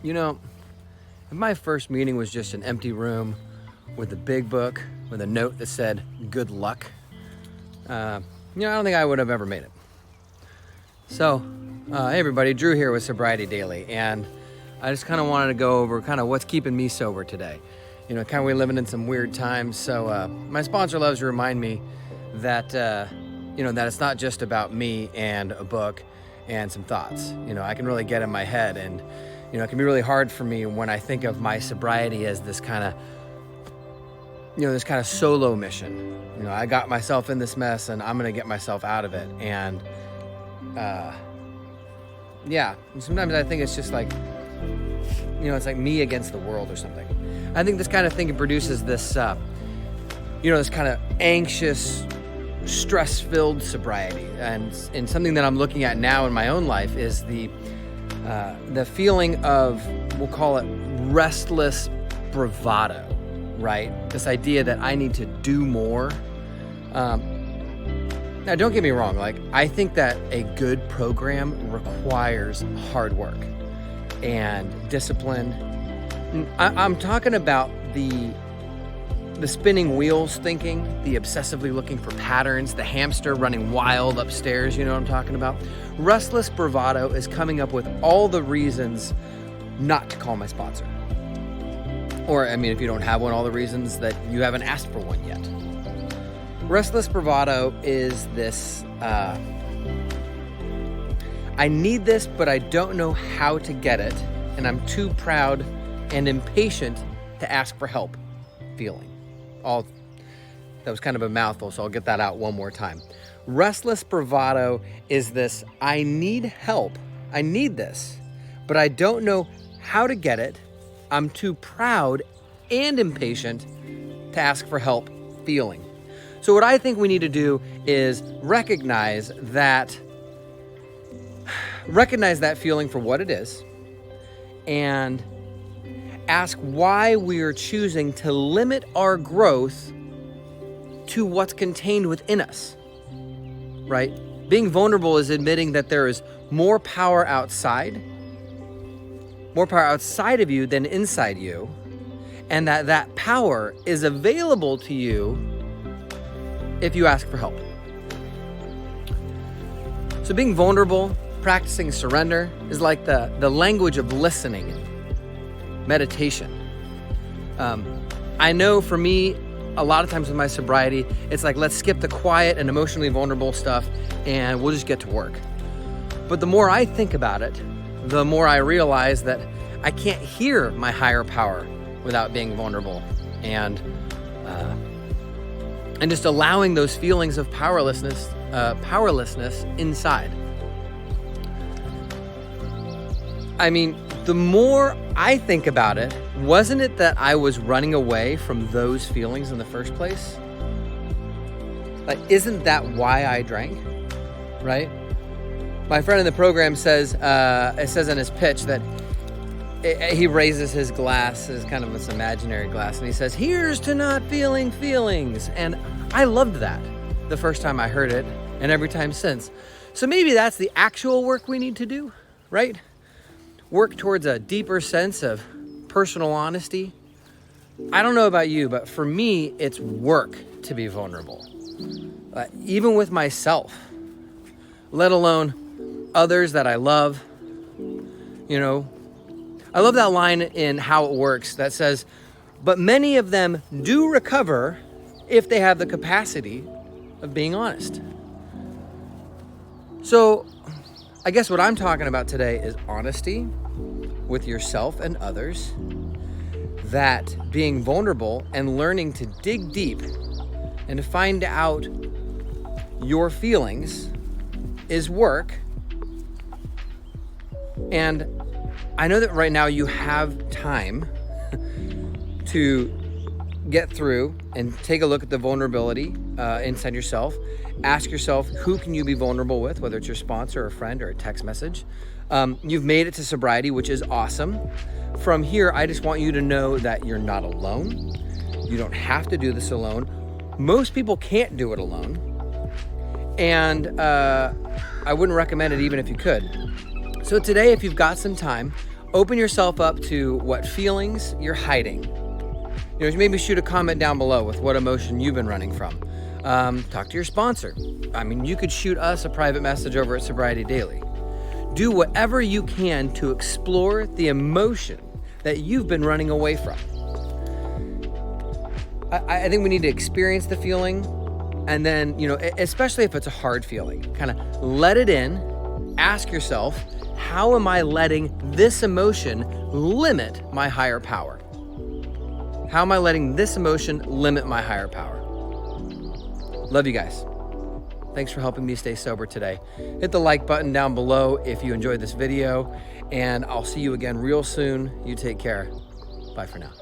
You know, if my first meeting was just an empty room with a big book with a note that said, good luck, I don't think I would have ever made it. So, hey everybody, Drew here with Sobriety Daily, and I just kind of wanted to go over kind of what's keeping me sober today. We're living in some weird times, so my sponsor loves to remind me that, that it's not just about me and a book and some thoughts. I can really get in my head, and it can be really hard for me when I think of my sobriety as this kind of solo mission. I got myself in this mess and I'm gonna get myself out of it. And sometimes I think it's just like, it's like me against the world or something. I think this kind of thing produces this, this kind of anxious, stress-filled sobriety. And something that I'm looking at now in my own life is the feeling of, we'll call it restless bravado, right? This idea that I need to do more. Now, don't get me wrong. I think that a good program requires hard work and discipline. I'm talking about the spinning wheels thinking, the obsessively looking for patterns, the hamster running wild upstairs, you know what I'm talking about? Restless Bravado is coming up with all the reasons not to call my sponsor. Or, if you don't have one, all the reasons that you haven't asked for one yet. Restless Bravado is this, I need this, but I don't know how to get it, and I'm too proud and impatient to ask for help feeling. That was kind of a mouthful, so I'll get that out one more time. Restless Bravado is this, I need help, I need this, but I don't know how to get it. I'm too proud and impatient to ask for help feeling. So what I think we need to do is recognize that feeling for what it is and ask why we are choosing to limit our growth to what's contained within us, right? Being vulnerable is admitting that there is more power outside of you than inside you, and that power is available to you if you ask for help. So being vulnerable, practicing surrender is like the language of listening and meditation. I know for me, a lot of times with my sobriety, it's like, let's skip the quiet and emotionally vulnerable stuff and we'll just get to work. But the more I think about it, the more I realize that I can't hear my higher power without being vulnerable and just allowing those feelings of powerlessness inside. The more I think about it, wasn't it that I was running away from those feelings in the first place? Isn't that why I drank, right? My friend in the program says, it says in his pitch that he raises his glass as kind of this imaginary glass, and he says, here's to not feeling feelings. And I loved that the first time I heard it, and every time since. So maybe that's the actual work we need to do, right? Work towards a deeper sense of personal honesty. I don't know about you, but for me, it's work to be vulnerable. Even with myself, let alone others that I love. I love that line in How It Works that says, but many of them do recover if they have the capacity of being honest. So I guess what I'm talking about today is honesty with yourself and others, that being vulnerable and learning to dig deep and to find out your feelings is work. And I know that right now you have time to get through and take a look at the vulnerability inside yourself. Ask yourself, who can you be vulnerable with, whether it's your sponsor or a friend or a text message. You've made it to sobriety, which is awesome. From here, I just want you to know that you're not alone. You don't have to do this alone. Most people can't do it alone. And I wouldn't recommend it even if you could. So today, if you've got some time, Open yourself up to what feelings you're hiding. Maybe shoot a comment down below with what emotion you've been running from. Talk to your sponsor. You could shoot us a private message over at Sobriety Daily. Do whatever you can to explore the emotion that you've been running away from. I think we need to experience the feeling, and then, especially if it's a hard feeling, kind of let it in. Ask yourself, how am I letting this emotion limit my higher power? How am I letting this emotion limit my higher power? Love you guys. Thanks for helping me stay sober today. Hit the like button down below if you enjoyed this video, and I'll see you again real soon. You take care. Bye for now.